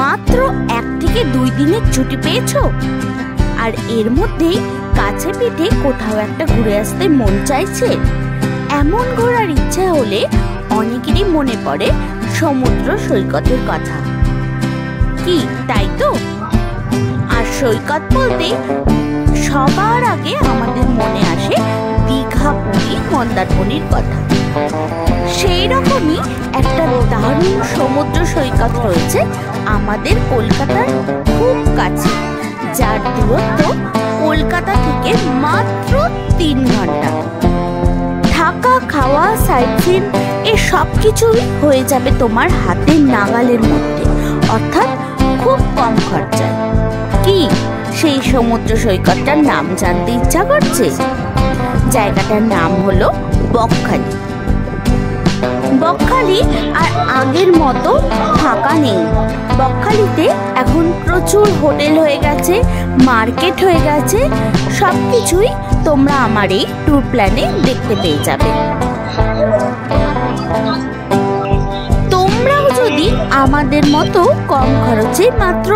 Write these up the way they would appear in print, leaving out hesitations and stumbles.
মাত্র 1 থেকে 2 দিনের ছুটি পেয়েছো, আর এর মধ্যেই কাছে পিঠে কোথাও একটা ঘুরে আসতে মন চাইছে। এমন ঘোরার ইচ্ছা হলে অনেকেরই মনে পড়ে সমুদ্র সৈকতের কথা, কি তাই তো? আর সৈকত বলতে সবার আগে আমাদের মনে আসে দীঘা, পুরী, মন্দারমণির কথা। সেই রকমই একটা দারুণ সমুদ্র সৈকত রয়েছে আমাদের কলকাতার খুব কাছে, যার দূরত্ব কলকাতা থেকে মাত্র 3 ঘন্টা। থাকা, খাওয়া, সাইট সিন এ সব কিছুই হয়ে যাবে তোমার হাতের নাগালের মধ্যে, অর্থাৎ খুব কম খরচায়। কি সেই সমুদ্র সৈকতটার নাম জানতে ইচ্ছা করছে? জায়গাটার নাম হলো বকখালি। বকখালি আর আগের মতো ফাঁকা নেই। বকখালিতে এখন প্রচুর হোটেল হয়ে গেছে, মার্কেট হয়ে গেছে। সবকিছুই তোমরা আমার এই ট্যুর প্ল্যানে দেখতে পেয়ে যাবে। তোমরাও যদি আমাদের মতো কম খরচে মাত্র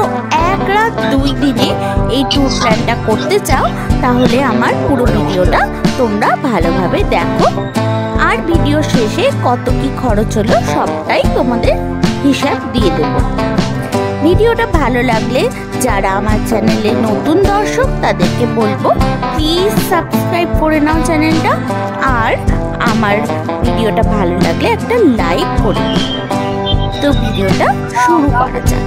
1 রাত 2 দিনে এই ট্যুর প্ল্যানটা করতে চাও, তাহলে আমার পুরো ভিডিওটা তোমরা ভালোভাবে দেখো। আর ভিডিও শেষে কত কি খরচ হলো সবটাই তোমাদের হিসাব দিয়ে দেব। ভিডিওটা ভালো লাগলে যারা আমার চ্যানেলে নতুন দর্শক তাদেরকে বলবো প্লিজ সাবস্ক্রাইব করে নাও চ্যানেলটা, আর আমার ভিডিওটা ভালো লাগলে একটা লাইক করে দিও। তো ভিডিওটা শুরু করা যাক।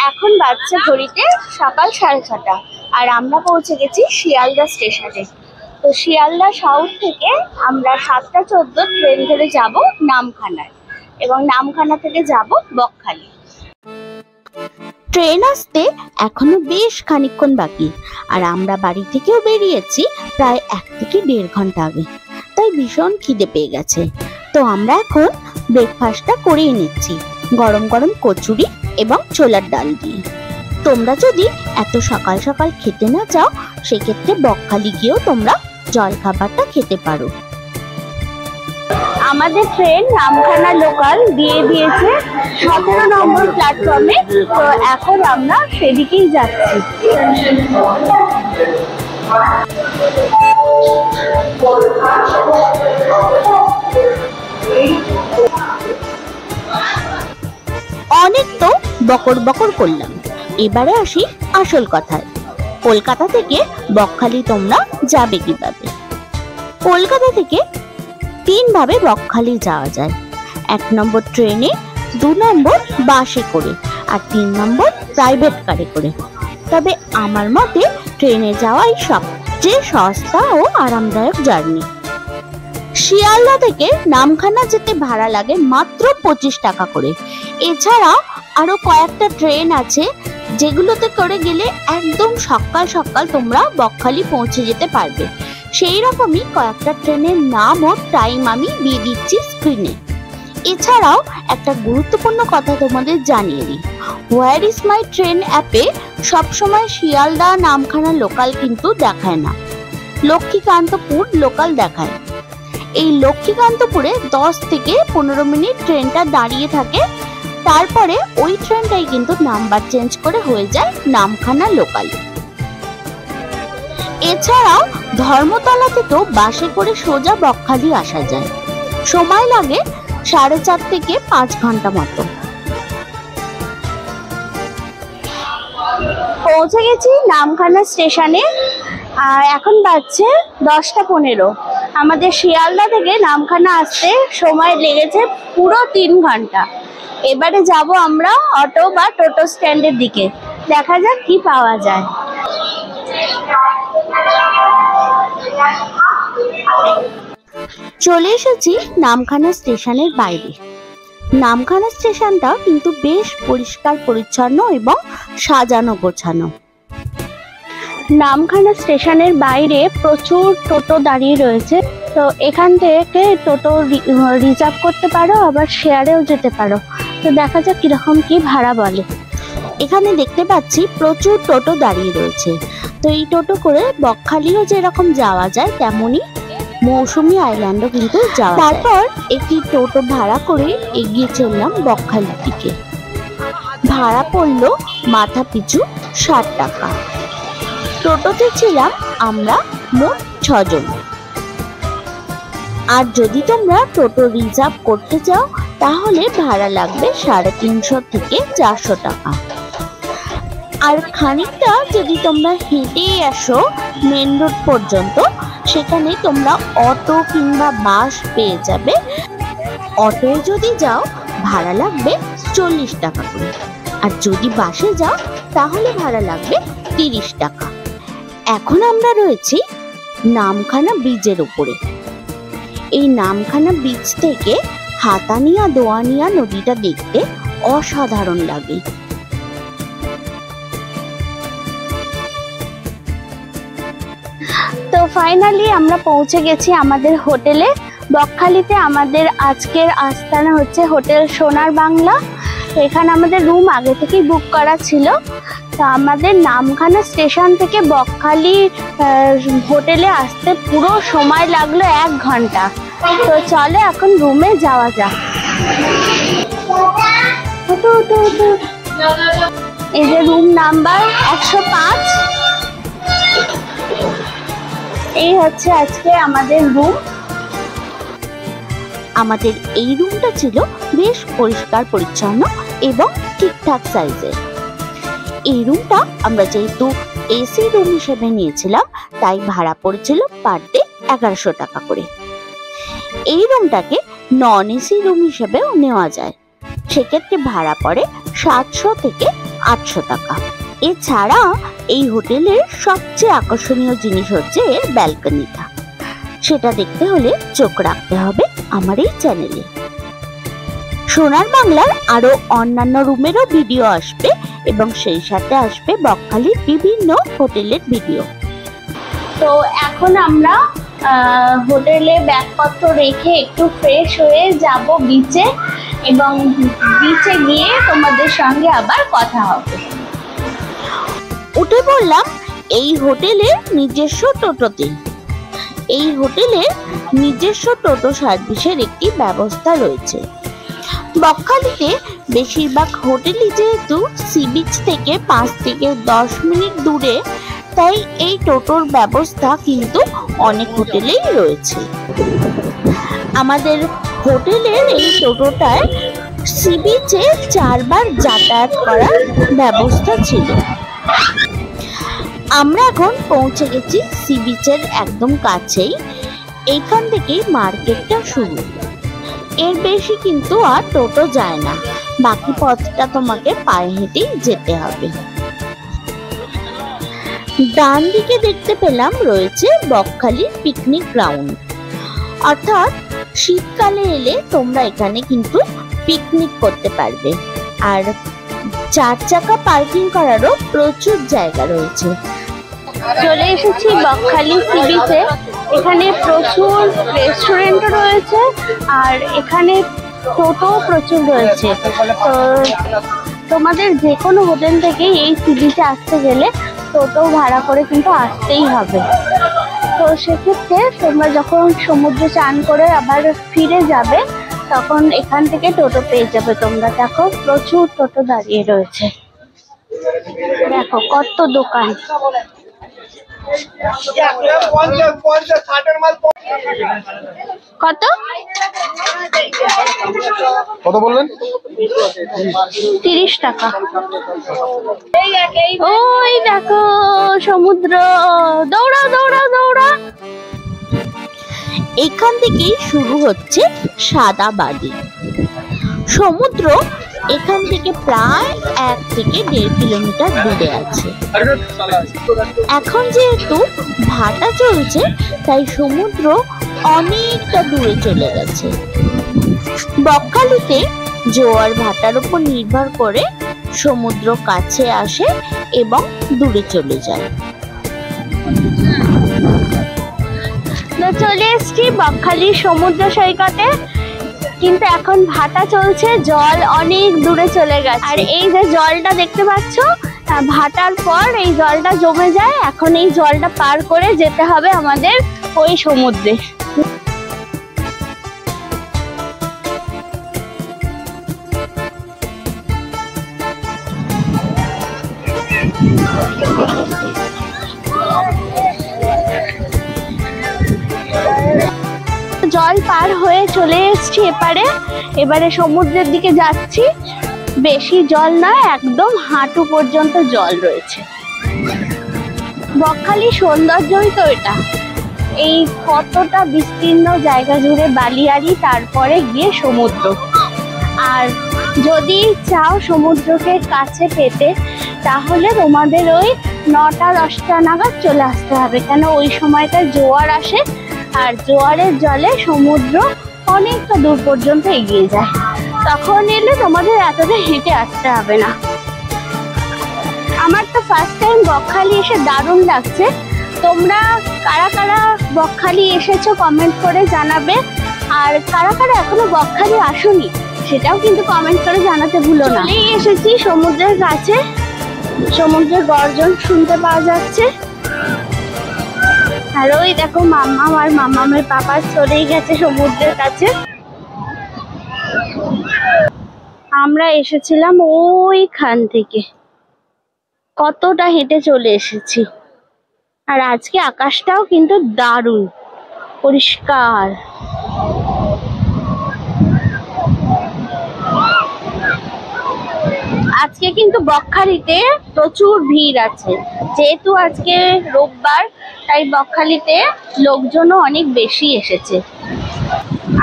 এখন বাজছে ঘড়িতে সকাল 6:30, আর আমরা পৌঁছে গেছি শিয়ালদা স্টেশনে। তো শিয়ালদা সাউথ থেকে আমরা 7:14 ট্রেন ধরে যাব নামখানায়, এবং নামখানা থেকে যাব বকখালি। ট্রেন আসতে এখনো বেশ খানিকক্ষণ বাকি, আর আমরা বাড়ি থেকেও বেরিয়েছি প্রায় 1 থেকে 1.5 ঘন্টা আগে, তাই ভীষণ খিদে পেয়ে গেছে। তো আমরা এখন ব্রেকফাস্টটা করেই নিচ্ছি, গরম গরম কচুরি এবং ছোলার ডাল দিয়ে। তোমরা যদি এত সকাল সকাল খেতে না চাও, সেক্ষেত্রে বকখালি গিয়েও তোমরা জলখাবারটা খেতে পারো। আমাদের ট্রেন নামখানা লোকাল দিয়ে দিয়েছে 17 নম্বর প্ল্যাটফর্মে। তো এখন আমরা সেদিকেই যাচ্ছি। অনেক তো বকর বকর করলাম, এবারে আসি আসল কথায়। কলকাতা থেকে বকখালি তোমরা যাবে কিভাবে? কলকাতা থেকে 3 ভাবে বকখালি যাওয়া যায়। 1 নম্বর ট্রেনে, 2 নম্বর বাসে করে, আর 3 নম্বর প্রাইভেট কারে করে। তবে আমার মতে ট্রেনে যাওয়াই সবচেয়ে সস্তা ও আরামদায়ক জার্নি। শিয়ালদা থেকে নামখানা যেতে ভাড়া লাগে মাত্র 25 টাকা করে। এছাড়াও আরো কয়েকটা ট্রেন আছে যেগুলোতে করে গেলে একদম সকাল সকাল তোমরা বকখালি পৌঁছে যেতে পারবে। সেই রকমই কয়েকটা ট্রেনের নাম ও টাইম আমি দিয়ে দিচ্ছি স্ক্রিনে। এছাড়াও একটা গুরুত্বপূর্ণ কথা তোমাদের জানিয়ে দিই, হোয়ার ইজ মাই ট্রেন অ্যাপে সবসময় শিয়ালদা নামখানা লোকাল কিন্তু দেখায় না, লক্ষ্মীকান্তপুর লোকাল দেখায়। এই লক্ষ্মীকান্তপুরে 10 থেকে 15 মিনিট ট্রেনটা দাঁড়িয়ে থাকে, তারপরে ওই ট্রেনটাই কিন্তু নাম্বার চেঞ্জ করে হয়ে যায় নামখানা লোকাল। এছাড়াও ধর্মতলা থেকেও বাসে করে সোজা বকখালি আসা যায়, সময় লাগে 4.5 থেকে 5 ঘন্টা মতো। পৌঁছে গেছি নামখানা স্টেশনে, আর এখন বাজছে 10:15। আমাদের শিয়ালদা থেকে নামখানা আসতে সময় লেগেছে পুরো 3 ঘন্টা। এবারে যাব আমরা অটো বা টোটো স্ট্যান্ডের দিকে, দেখা যাক কি পাওয়া যায়। চলে এসেছি নামখানা স্টেশনের বাইরে। নামখানা স্টেশনটা কিন্তু বেশ পরিষ্কার পরিচ্ছন্ন এবং সাজানো গোছানো। নামখানা স্টেশনের বাইরে প্রচুর টোটো দাঁড়িয়ে রয়েছে, তো এখান থেকে টোটো রিজার্ভ করতে পারো, আবার শেয়ারেও যেতে পারো। তো দেখা যাক কিরকম কি ভাড়া বলে। এখানে দেখতে পাচ্ছি প্রচুর টোটো দাঁড়িয়ে রয়েছে। তো এই টোটো করে বকখালিও যেরকম যাওয়া যায় তেমনি মৌসুমী আইল্যান্ডও কিন্তু যাওয়া যায়। তারপর একটি টোটো ভাড়া করে এগিয়ে চললাম বকখালির দিকে। ভাড়া পড়লো মাথা পিছু 60 টাকা। টোটোতে ছিলাম আমরা মোট 6 জন। আর যদি তোমরা টোটো রিজার্ভ করতে চাও তাহলে ভাড়া লাগবে 350 থেকে 400 টাকা। আর খানিকটা যদি তোমরা হেঁটে আসো মেন রোড পর্যন্ত, সেখানে তোমরা অটো কিংবা বাস পেয়ে যাবে। অটোয় যদি যাও ভাড়া লাগবে 40 টাকা করে, আর যদি বাসে যাও তাহলে ভাড়া লাগবে 30 টাকা। এখন আমরা রয়েছি নামখানা ব্রিজের উপরে। এই নামখানা ব্রিজ থেকে হাতানিয়া দোয়ানিয়া নদীটা দেখতে অসাধারণ লাগে। তো ফাইনালি আমরা পৌঁছে গেছি আমাদের হোটেলে। বকখালিতে আমাদের আজকের আস্তানা হচ্ছে হোটেল সোনার বাংলা। এখানে আমাদের রুম আগে থেকেই বুক করা ছিল। তো আমাদের নামখানা স্টেশন থেকে বকখালি হোটেলে আসতে পুরো সময় লাগলো 1 ঘন্টা। তো চলে এখন রুমে যাওয়া যাক। এই যে রুম নাম্বার 105। এই হচ্ছে আজকে আমাদের রুম। আমাদের এই রুমটা ছিল বেশ পরিষ্কার পরিচ্ছন্ন এবং ঠিকঠাক সাইজের। এই রুমটা আমরা যেহেতু এসি রুম হিসেবে নিয়েছিলাম তাই ভাড়া পড়েছিল পার ডে 1100 টাকা করে। এই রুমটাকে নন এসি রুম হিসেবেও নেওয়া যায়, সেক্ষেত্রে ভাড়া পড়ে 700 থেকে 800 টাকা। এছাড়া এই হোটেলের সবচেয়ে আকর্ষণীয় জিনিস হচ্ছে এর ব্যালকনিটা। সেটা দেখতে হলে চোখ রাখতে হবে আমার এই চ্যানেলে। সোনার বাংলার আরো অন্যান্য রুমেরও ভিডিও আসবে এবং সেই সাথে আসবে বকখালির বিভিন্ন হোটেলের ভিডিও। তো এখন আমরা হোটেলে ব্যাগপত্র রেখে একটু ফ্রেশ হয়ে যাব বিচে, এবং বিচে গিয়ে তোমাদের সঙ্গে আবার কথা হবে। উঠে পড়লাম এই হোটেলের নিজস্ব টোটোতে। এই হোটেলের নিজস্ব টোটো সার্ভিসের একটি ব্যবস্থা রয়েছে। বকখালিতে বেশিরভাগ হোটেলই যেহেতু সি বিচ থেকে 5 থেকে 10 মিনিট দূরে, তাই এই টোটোর ব্যবস্থা কিন্তু অনেক হোটেলেই রয়েছে। আমাদের হোটেলের এই টোটোটায় সি বিচে 4 বার যাতায়াত করার ব্যবস্থা ছিল। আমরা এখন পৌঁছে গেছি সি বিচের একদম কাছেই। এইখান থেকেই মার্কেটটা শুরু। এর বেশি কিন্তু আর টোটো যায় না, বাকি পথটা তোমাকে পায়ে হেঁটেই যেতে হবে। ডান দিকে দেখতে পেলাম রয়েছে বকখালি পিকনিক গ্রাউন্ড, অর্থাৎ শীতকালে এলে তোমরা এখানে কিন্তু পিকনিক করতে পারবে। আর 4 চাকা পার্কিং করারও প্রচুর জায়গা রয়েছে। চলে এসেছি বকখালি সি বিচে। এখানে প্রচুর রেস্টুরেন্টও রয়েছে আর এখানে টোটো প্রচুর রয়েছে। তো তোমাদের যে কোনো হোটেল থেকে এই সি বিচে আসতে গেলে টোটো ভাড়া করে কিন্তু আসতেই হবে। তো সেক্ষেত্রে তোমরা যখন সমুদ্রে চান করে আবার ফিরে যাবে তখন এখান থেকে টোটো পেয়ে যাবে তোমরা। দেখো প্রচুর টোটো দাঁড়িয়ে রয়েছে, দেখো কত দোকান। কত কত বললেন? 30 টাকা। ওই দেখো সমুদ্র, দৌড়া দৌড়া দৌড়া। এখান থেকেই শুরু হচ্ছে সাদাবাদি সমুদ্র। এখান থেকে প্রায় 1 থেকে 1.5 কিলোমিটার দূরে আছে। এখন যেহেতু ভাটা চলছে তাই সমুদ্র অনেকটা দূরে চলে গেছে। বকখালিতে জোয়ার ভাটার উপর নির্ভর করে সমুদ্র কাছে আসে এবং দূরে চলে যায়। চলে এসছি বকখালি সমুদ্র সৈকতে। কিন্তু এখন ভাটা চলছে, জল অনেক দূরে চলে গেছে। আর এই যে জলটা দেখতে পাচ্ছ, ভাটার পর এই জলটা জমে যায়। এখন এই জলটা পার করে যেতে হবে আমাদের ওই সমুদ্রে। জল পার হয়ে চলে এসেছি এপারে, এবারে সমুদ্রের দিকে যাচ্ছি। বেশি জল নয়, একদম হাঁটু পর্যন্ত জল রয়েছে। বকখালির সৌন্দর্যই তো এটা, এই কতটা বিস্তীর্ণ জায়গা জুড়ে বালিয়াড়ি, তারপরে গিয়ে সমুদ্র। আর যদি চাও সমুদ্রকে কাছে পেতে, তাহলে তোমাদের ওই 9টা-10টা নাগাদ চলে আসতে হবে, কেন ওই সময়টা জোয়ার আসে। আর জোয়ারের জলে সমুদ্র অনেকটা দূর পর্যন্ত এগিয়ে যায়। তখন এলে তোমাদের এতটা হেঁটে আসতে হবে না। আমার তো ফার্স্ট টাইম বকখালি এসে দারুণ লাগছে। তোমরা কারা কারা বকখালি এসেছো কমেন্ট করে জানাবে। আর কারা কারা এখনো বকখালি আসোনি সেটাও কিন্তু কমেন্ট করে জানাতে ভুলো না। চলেই এসেছি সমুদ্রের কাছে, সমুদ্রের গর্জন শুনতে পাওয়া যাচ্ছে। আর ওই দেখো মাম্মাম আর মাম্মামের পাপা চলেই গেছে সমুদ্রের কাছে। আমরা এসেছিলাম ওইখান থেকে, কতটা হেঁটে চলে এসেছি। আর আজকে আকাশটাও কিন্তু দারুণ পরিষ্কার। আজকে কিন্তু বকখালিতে প্রচুর ভিড় আছে, যেহেতু আজকে রোববার, তাই বকখালিতে লোকজনও অনেক বেশি এসেছে।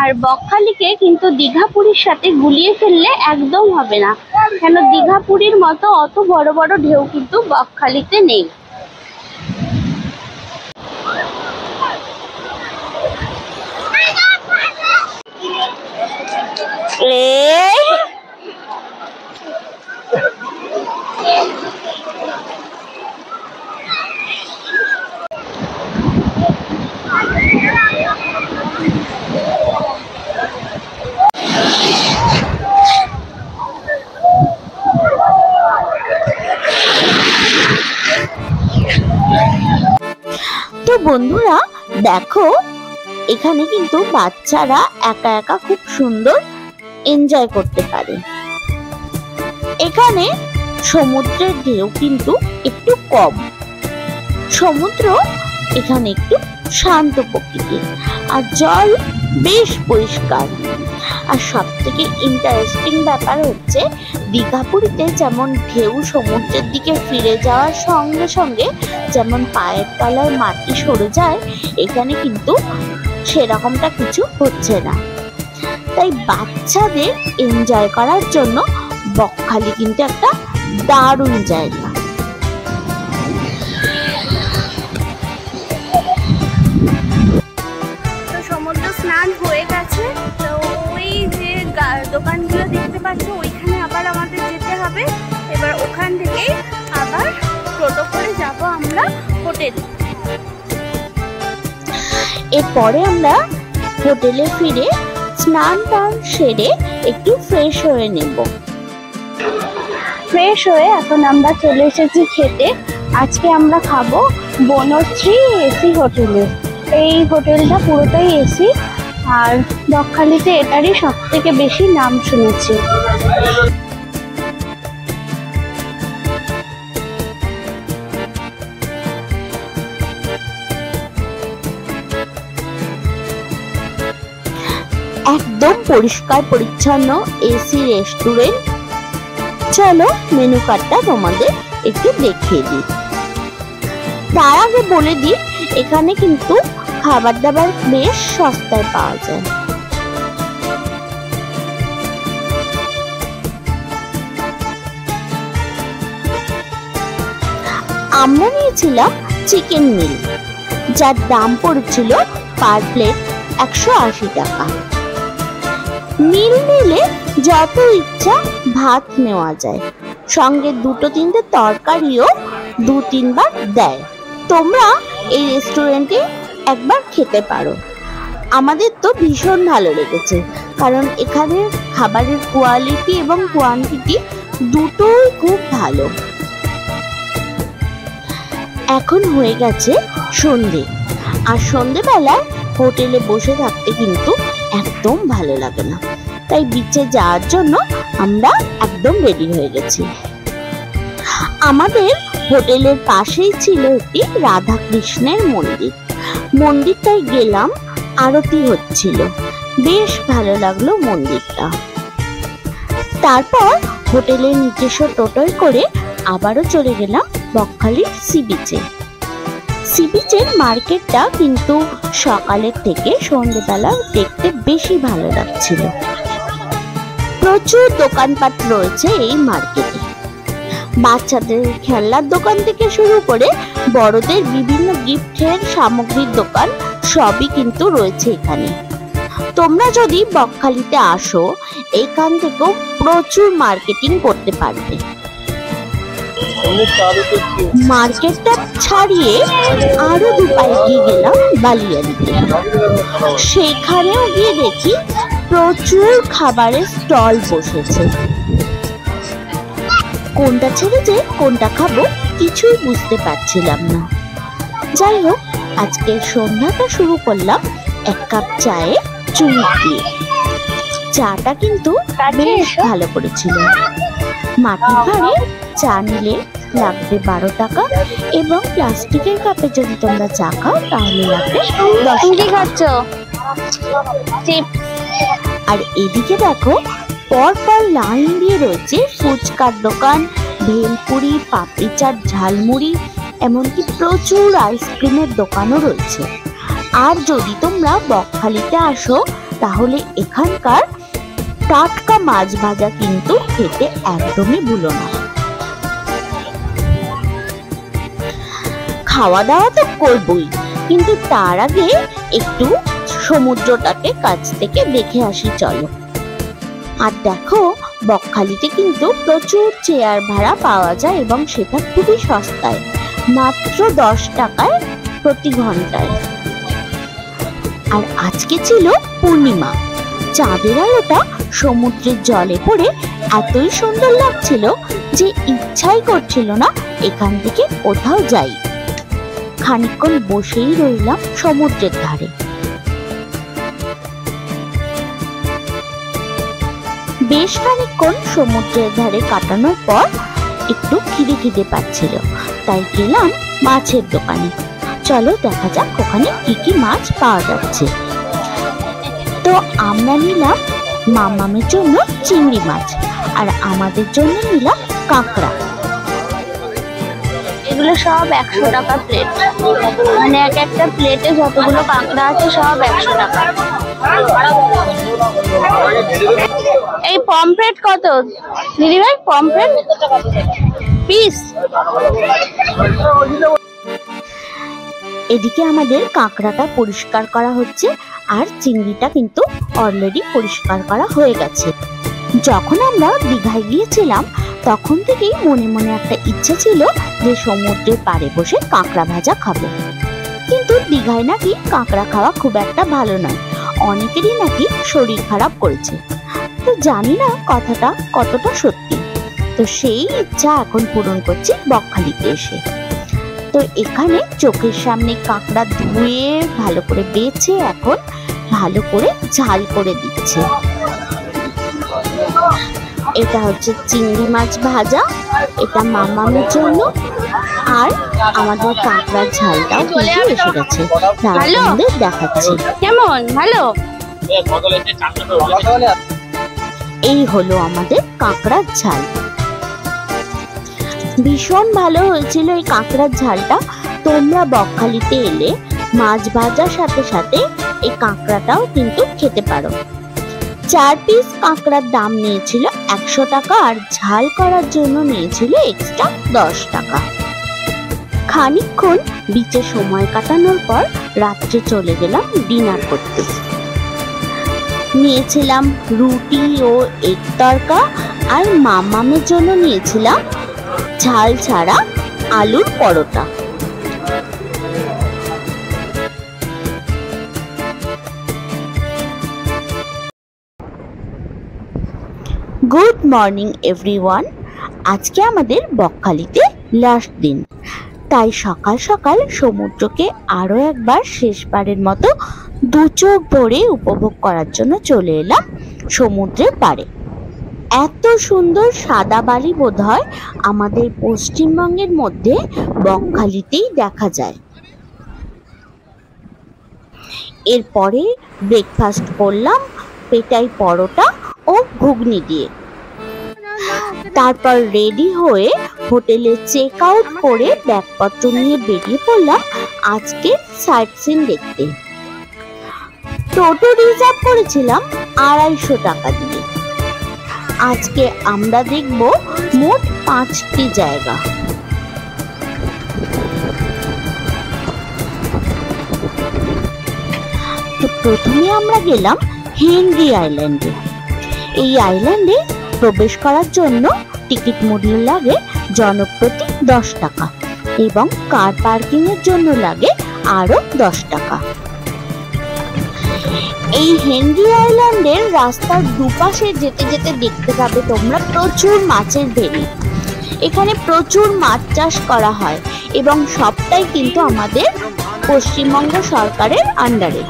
আর বকখালিকে কিন্তু দীঘা পুরীর সাথে গুলিয়ে ফেললে একদম হবে না, কেন দীঘা পুরীর মতো অত বড় বড় ঢেউ কিন্তু বকখালিতে নেই। তো বন্ধুরা দেখো, এখানে কিন্তু বাচ্চারা একা একা খুব সুন্দর এনজয় করতে পারে। এখানে সমুদ্রের ঢেউ কিন্তু একটু কম, সমুদ্র এখানে একটু শান্ত প্রকৃতির, আর জল বেশ পরিষ্কার। আর সব থেকে ইন্টারেস্টিং ব্যাপার হচ্ছে, দীঘা পুরীতে যেমন ঢেউ সমুদ্রের দিকে ফিরে যাওয়ার সঙ্গে সঙ্গে যেমন পায়ের তলায় মাটি সরে যায়, এখানে কিন্তু সেরকমটা কিছু হচ্ছে না। তাই বাচ্চাদের এনজয় করার জন্য বকখালি কিন্তু একটা দারুণ জায়গা। তো সমুদ্র স্নান হয়ে গেছে, তো ওই যে দোকানগুলো দেখতে পাচ্ছ ওইখানে আবার আমাদের যেতে হবে। এবার ওখান থেকে আবার টোটো করে যাব আমরা হোটেলে। এরপরে আমরা হোটেলে ফিরে স্নান টান সেরে একটু ফ্রেশ হয়ে নেব। ফ্রেশ হয়ে এখন আমরা চলে এসেছি খেতে। আজকে আমরা খাবো বনশ্রী এসি হোটেলে। এই হোটেলটা পুরোটাই এসি, আর বকখালিতে এটারই সব থেকে বেশি নাম শুনেছি। একদম পরিষ্কার পরিচ্ছন্ন এসি রেস্টুরেন্ট। চলো মেনু কার্ডটা তোমাদের একটু দেখিয়ে দিই। তার আগে বলে দিই, এখানে কিন্তু খাবার দাবার বেশ সস্তায় পাওয়া যায়। আমরা নিয়েছিলাম চিকেন মিল, যার দাম পড়েছিল পার প্লেট 180 টাকা। মিল নিলে যত ইচ্ছা ভাত নেওয়া যায়, সঙ্গে 2-3টে তরকারিও 2-3 বার দেয়। তোমরা এই রেস্টুরেন্টে একবার খেতে পারো। আমাদের তো ভীষণ ভালো লেগেছে, কারণ এখানে খাবারের কোয়ালিটি এবং কোয়ান্টিটি দুটোই খুব ভালো। এখন হয়ে গেছে সন্ধে, আর সন্ধেবেলায় হোটেলে বসে থাকতে কিন্তু একদম ভালো লাগে না, তাই বিচে যাওয়ার জন্য আমরা একদম রেডি হয়ে গেছি। আমাদের হোটেলের পাশেই ছিল একটি রাধা কৃষ্ণের মন্দির। মন্দিরটায় গেলাম, আরতি হচ্ছিল, বেশ ভালো লাগলো মন্দিরটা। তারপর হোটেলের নিজস্ব টোটোয় করে আবারও চলে গেলাম বকখালির সি বিচে। সি বিচের মার্কেটটা কিন্তু সকালের থেকে সন্ধ্যেবেলা দেখতে বেশি ভালো লাগছিল। প্রচুর দোকানপাট রয়েছে এই মার্কেটে, বাচ্চাদের খেলনার দোকান থেকে শুরু করে বড়দের বিভিন্ন গিফটের সামগ্রীর দোকান সবই কিন্তু রয়েছে এখানে। তোমরা যদি বকখালিতে আসো, এখান থেকেও প্রচুর মার্কেটিং করতে পারবে। মার্কেটটা ছাড়িয়ে আরো 2 পা এগিয়ে গেলাম বালিয়াড়িতে। সেখানেও গিয়ে দেখি প্রচুর খাবারের স্টল বসেছে। কোনটা ছেড়ে যে কোনটা খাবো কিছুই বুঝতে পারছিলাম না। যাই হোক, আজকের সন্ধ্যাটা শুরু করলাম 1 কাপ চায়ে চুমুক দিয়ে। চাটা কিন্তু বেশ ভালো করেছিল। মাটির ভাঁড়ে চা নিলে লাগবে 12 টাকা, এবং প্লাস্টিকের কাপে যদি তোমরা চা খাও তাহলে লাগবে 10 টাকা। আর এদিকে দেখো পরপর লাইন দিয়ে রয়েছে ফুচকার দোকান, ভেলপুরি, পাপড়ি চাট, ঝালমুড়ি, এমনকি প্রচুর আইসক্রিমের দোকানও রয়েছে। আর যদি তোমরা বকখালিতে আসো তাহলে এখানকার টাটকা মাছ ভাজা কিন্তু খেতে একদমই ভুলো না। খাওয়া দাওয়া তো করবই, কিন্তু তার আগে একটু সমুদ্রটাকে কাছ থেকে দেখে আসি চলো। আর দেখো বকখালিতে কিন্তু প্রচুর চেয়ার ভাড়া পাওয়া যায় এবং সেটা খুবই সস্তায়, মাত্র 10 টাকায় প্রতি ঘন্টায়। আর আজকে ছিল পূর্ণিমা, চাঁদের আলোটা সমুদ্রের জলে পড়ে এতই সুন্দর লাগছিল যে ইচ্ছাই করছিল না এখান থেকে কোথাও যাই। খানিকক্ষণ বসেই রইলাম সমুদ্রের ধারে। বেশ খানিকক্ষণ সমুদ্রের ধারে কাটানোর পর একটু খিদে পাচ্ছিল, তাই গেলাম মাছের দোকানে। চলো দেখা যাক ওখানে কি কি মাছ পাওয়া যাচ্ছে। তো আমরা নিলাম মামামের জন্য চিংড়ি মাছ, আর আমাদের জন্য নিলাম কাঁকড়া। এগুলো সব 100 টাকা প্লেট, মানে এক একটা প্লেটে যতগুলো কাঁকড়া আছে সব 100 টাকা। এই পমফ্রেট কত দিদি ভাই? Pomfret piece. এদিকে আমাদের কাঁকড়াটা পরিষ্কার করা হচ্ছে, আর চিংড়িটা কিন্তু অলরেডি পরিষ্কার করা হয়ে গেছে। যখন আমরা দীঘায় গিয়েছিলাম তখন থেকেই মনে মনে একটা ইচ্ছা ছিল যে সমুদ্রের পাড়ে বসে কাঁকড়া ভাজা খাবো, কিন্তু দীঘায় নাকি কাঁকড়া খাওয়া খুব একটা ভালো নয়, অনেকেরই নাকি শরীর খারাপ করেছে। তো জানি না কথাটা কতটা সত্যি। তো সেই ইচ্ছা এখন পূরণ করছি বকখালিতে এসে। তো এখানে চোখের সামনে কাঁকড়া ধুয়ে ভালো করে বেছে এখন ভালো করে ঝাল করে দিচ্ছে। এটা হচ্ছে চিংড়ি মাছ ভাজা, এটা মামামের জন্য, আর আমাদের কাঁকড়ার ঝালটাও কিন্তু এসে গেছে, আপনাদের দেখাচ্ছি। কেমন ভালো? এই হলো আমাদের কাঁকড়ার ঝাল। ভীষণ ভালো হয়েছিল এই কাঁকড়ার ঝালটা। তোমরা বকখালিতে এলে মাছ ভাজার সাথে সাথে এই কাঁকড়াটাও কিন্তু খেতে পারো। 4 পিস কাঁকড়ার দাম নিয়েছিল 100 টাকা, আর ঝাল করার জন্য নিয়েছিল এক্সট্রা 10 টাকা। খানিকক্ষণ বিচে সময় কাটানোর পর রাত্রে চলে গেলাম ডিনার করতে। নিয়েছিলাম রুটি ও এগ তরকা, আর মামামের জন্য নিয়েছিলাম ঝাল ছাড়া আলুর পরোটা। Good morning everyone. আজকে আমাদের বকখালিতে লাস্ট দিন, তাই সকাল সকাল সমুদ্রকে আরো একবার শেষবারের মতো দু চোখ ভরে উপভোগ করার জন্য চলে এলাম সমুদ্রের পাড়ে। এত সুন্দর সাদা বালি বোধহয় আমাদের পশ্চিমবঙ্গের মধ্যে বকখালিতেই দেখা যায়। এরপরে ব্রেকফাস্ট করলাম পেটাই পরোটা ও ঘুগনি দিয়ে। তারপর রেডি হয়ে হোটেলে চেক আউট করে ব্যাগপত্র নিয়ে বেরিয়ে পড়লাম আজকে সাইট সিন দেখতে। টোটো রিজার্ভ করেছিলাম 250 টাকা দিয়ে। আজকে আমরা দেখব মোট 5টি জায়গা। তো প্রথমে আমরা গেলাম হেনরি আইল্যান্ডে। এই আইল্যান্ডে প্রবেশ করার জন্য টিকিট মূল্য লাগে জনপ্রতি 10 টাকা এবং কার পার্কিং এর জন্য লাগে আরো 10 টাকা। এই হেনরি আইল্যান্ডের রাস্তার দুপাশে যেতে যেতে দেখতে পাবে তোমরা প্রচুর মাছের ভেড়ি। এখানে প্রচুর মাছ চাষ করা হয় এবং সবটাই কিন্তু আমাদের পশ্চিমবঙ্গ সরকারের আন্ডারে।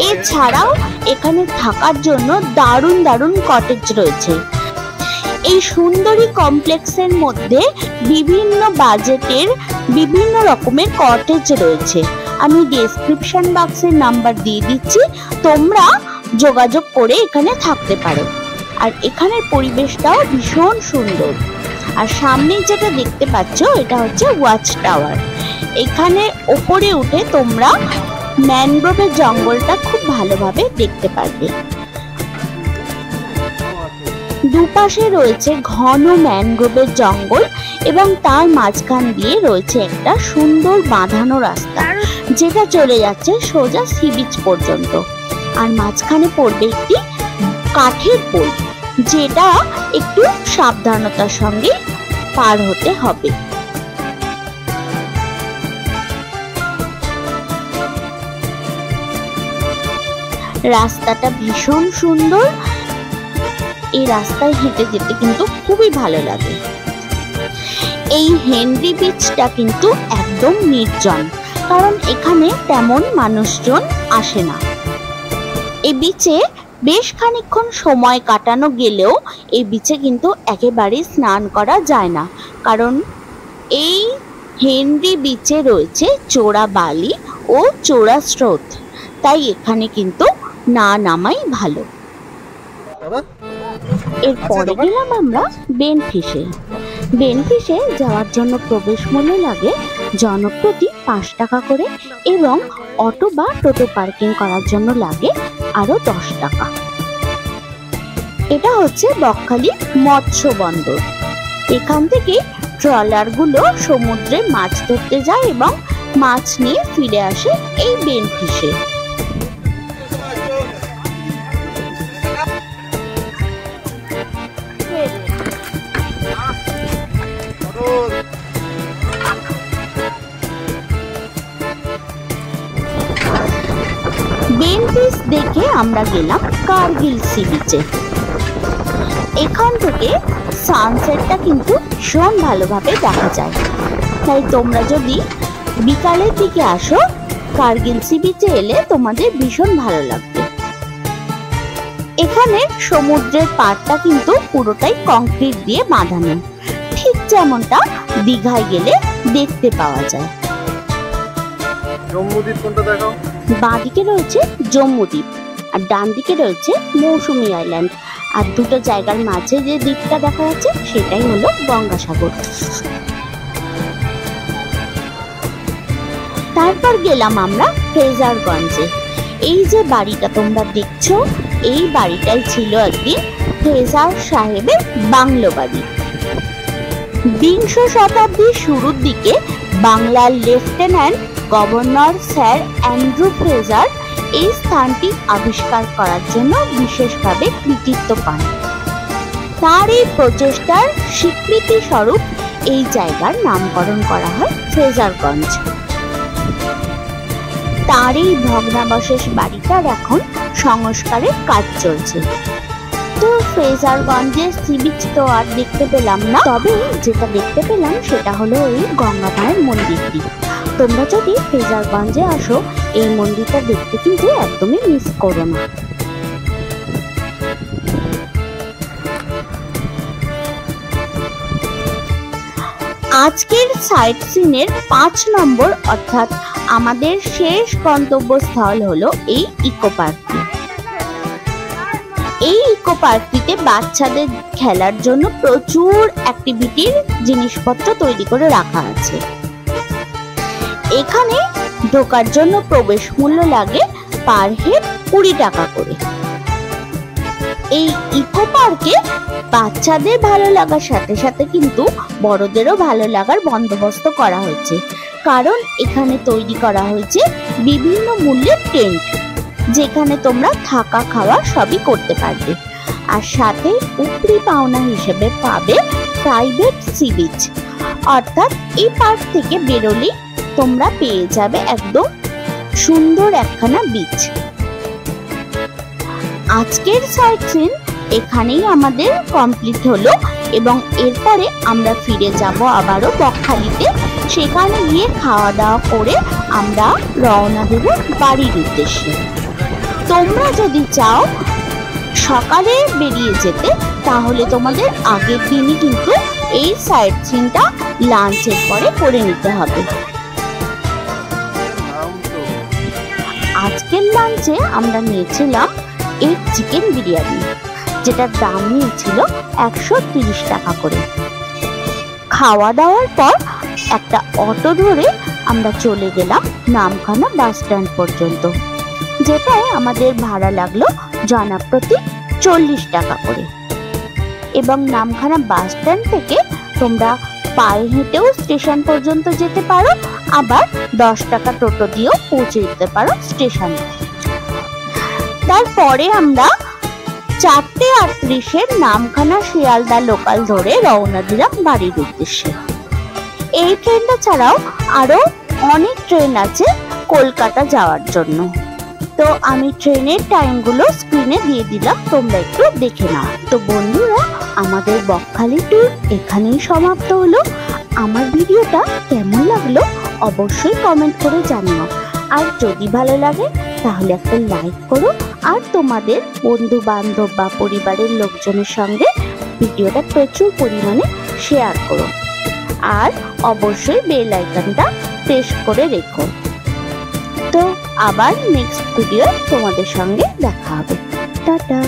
এছাড়াও এখানে থাকার জন্য দারুণ দারুণ কটেজ রয়েছে। এই সুন্দরী কমপ্লেক্সের মধ্যে বিভিন্ন বাজেটের বিভিন্ন রকমের কটেজ রয়েছে। আমি ডেসক্রিপশন বক্সের নাম্বার দিয়ে দিচ্ছি, তোমরা যোগাযোগ করে এখানে থাকতে পারো। আর এখানের পরিবেশটাও ভীষণ সুন্দর। আর সামনে যেটা দেখতে পাচ্ছ এটা হচ্ছে ওয়াচ টাওয়ার। এখানে ওপরে উঠে তোমরা ম্যানগ্রোভের জঙ্গলটা খুব ভালোভাবে দেখতে পারবে। দুপাশে রয়েছে ঘন ম্যানগ্রোভের জঙ্গল এবং তার মাঝখান দিয়ে রয়েছে একটা সুন্দর বাঁধানো রাস্তা যেটা চলে যাচ্ছে সোজা সি বিচ পর্যন্ত। আর মাঝখানে পড়বে একটি কাঠের পোল, যেটা একটু সাবধানতার সঙ্গে পার হতে হবে। রাস্তাটা ভীষণ সুন্দর। এই রাস্তায় হেঁটে যেতে কিন্তু খুবই ভালো লাগে। এই হেনরি বিচটা কিন্তু একদম নির্জন, কারণ এখানে তেমন মানুষজন আসে না। এই বিচে বেশ খানিকক্ষণ সময় কাটানো গেলেও এই বিচে কিন্তু একেবারেই স্নান করা যায় না, কারণ এই হেনরি বিচে রয়েছে চোরা বালি ও চোরা স্রোত, তাই এখানে কিন্তু না নামাই ভালো। এরপরে গেলাম আমরা বেনফিশে। বেনফিশে যাওয়ার জন্য প্রবেশ মূল্য লাগে জনপ্রতি 5 টাকা করে এবং অটো বা টোটো পার্কিং করার জন্য লাগে আরো 10 টাকা। এটা হচ্ছে বকখালি মৎস্য বন্দর। এখান থেকে ট্রলারগুলো সমুদ্রে মাছ ধরতে যায় এবং মাছ নিয়ে ফিরে আসে এই বেনফিশে। বেনফিশ দেখে আমরা গেলাম কার্গিল সি বিচে। এখান থেকে সানসেটটা কিন্তু ভীষণ ভালোভাবে দেখা যায়, তাই তোমরা যদি বিকালের দিকে আসো কার্গিল সি বিচে এলে তোমাদের ভীষণ ভালো লাগবে। এখানে সমুদ্রের পাড়টা কিন্তু পুরোটাই কংক্রিট দিয়ে বাঁধানো, ঠিক যেমনটা দীঘায় গেলে দেখতে পাওয়া যায়। জম্মুদ্বীপ কোনটা দেখাও? বাঁদিকে রয়েছে জম্মুদ্বীপ আর ডান দিকে রয়েছে মৌসুমী আইল্যান্ড। আর দুটো জায়গার মাঝে যে দ্বীপটা দেখা যাচ্ছে সেটাই হলো গঙ্গাসাগর। তারপর গেলাম আমরা ফ্রেজারগঞ্জে। এই যে বাড়িটা তোমরা দেখছো, এই বাড়িটাই ছিল একদিন ফ্রেজার সাহেবের বাংলো বাড়ি। 20 শতাব্দীর শুরুর দিকে বাংলার lieutenant governor sir Andrew Fraser এই স্থানটি আবিষ্কার করার জন্য বিশেষভাবে কৃতিত্ব পান। তার এই প্রচেষ্টার স্বীকৃতি স্বরূপ এই জায়গার নামকরণ করা হয় ফ্রেজারগঞ্জ। তার এই ভগ্নাবশেষ বাড়িটার এখন সংস্কারের কাজ চলছে। কিন্তু ফ্রেজারগঞ্জের সি বিচ তো আর দেখতে পেলাম না, তবে যেটা দেখতে পেলাম সেটা হলো এই গঙ্গা মায়ের মন্দিরটি। তোমরা যদি ফ্রেজারগঞ্জে আসো এই মন্দিরটা দেখতে কিন্তু একদমই মিস করো না। আজকের সাইট সিনের 5 নম্বর অর্থাৎ আমাদের শেষ গন্তব্যস্থল হলো এই ইকো পার্কটি। এই ইকো পার্কটিতে বাচ্চাদের খেলার জন্য প্রচুর অ্যাক্টিভিটির জিনিসপত্র তৈরি করে রাখা আছে। এখানে ঢোকার জন্য প্রবেশ মূল্য লাগে পার হেড 20 টাকা করে। এই ইকো পার্কে বাচ্চাদের ভালো লাগার সাথে সাথে কিন্তু বড়দেরও ভালো লাগার বন্দোবস্ত করা হয়েছে, কারণ এখানে তৈরি করা হয়েছে বিভিন্ন মূল্যের টেন্ট, যেখানে তোমরা থাকা খাওয়া সবই করতে পারবে। আর সাথে উপরি পাওনা হিসেবে পাবে প্রাইভেট সি বিচ, অর্থাৎ এই পার্ক থেকে বেরোলেই তোমরা পেয়ে যাবে একদম সুন্দর একখানা বিচ। আজকের সাইট সিন এখানেই আমাদের কমপ্লিট হলো এবং এরপরে আমরা ফিরে যাব আবারও বকখালিতে। সেখানে গিয়ে খাওয়া দাওয়া করে আমরা রওনা দেব বাড়ির উদ্দেশ্যে। তোমরা যদি চাও সকালে বেরিয়ে যেতে তাহলে তোমাদের আগের দিনই কিন্তু এই সাইট সিনটা লাঞ্চের পরে করে নিতে হবে। আজকের লাঞ্চে আমরা নিয়েছিলাম এক চিকেন বিরিয়ানি, যেটার দাম নিয়েছিল 130 টাকা করে। খাওয়া দাওয়ার পর একটা অটো ধরে আমরা চলে গেলাম নামখানা বাস স্ট্যান্ড পর্যন্ত, যেটায় আমাদের ভাড়া লাগলো জনপ্রতি 40 টাকা করে। এবং নামখানা বাস স্ট্যান্ড থেকে তোমরা পায়ে হেঁটেও স্টেশন পর্যন্ত যেতে পারো, আবার 10 টাকা টোটো দিয়েও পৌঁছে যেতে পারো স্টেশনে। তারপরে আমরা 4:38-এর নামখানা শিয়ালদা লোকাল ধরে রওনা দিলাম বাড়ির উদ্দেশ্যে। এই ট্রেনটা ছাড়াও আরো অনেক ট্রেন আছে কলকাতা যাওয়ার জন্য, তো আমি ট্রেনের টাইমগুলো স্ক্রিনে দিয়ে দিলাম, তোমরা একটু দেখে নাও। তো বন্ধুরা, আমাদের বকখালি ট্যুর এখানেই সমাপ্ত হলো। আমার ভিডিওটা কেমন লাগলো অবশ্যই কমেন্ট করে জানিও, আর যদি ভালো লাগে তাহলে একটা লাইক করো, আর তোমাদের বন্ধু বান্ধব বা পরিবারের লোকজনের সঙ্গে ভিডিওটা প্রচুর পরিমাণে শেয়ার করো, আর অবশ্যই বেল আইকনটা প্রেস করে রেখো। তো আবার নেক্সট ভিডিও তোমাদের সঙ্গে দেখা হবে। টাটা।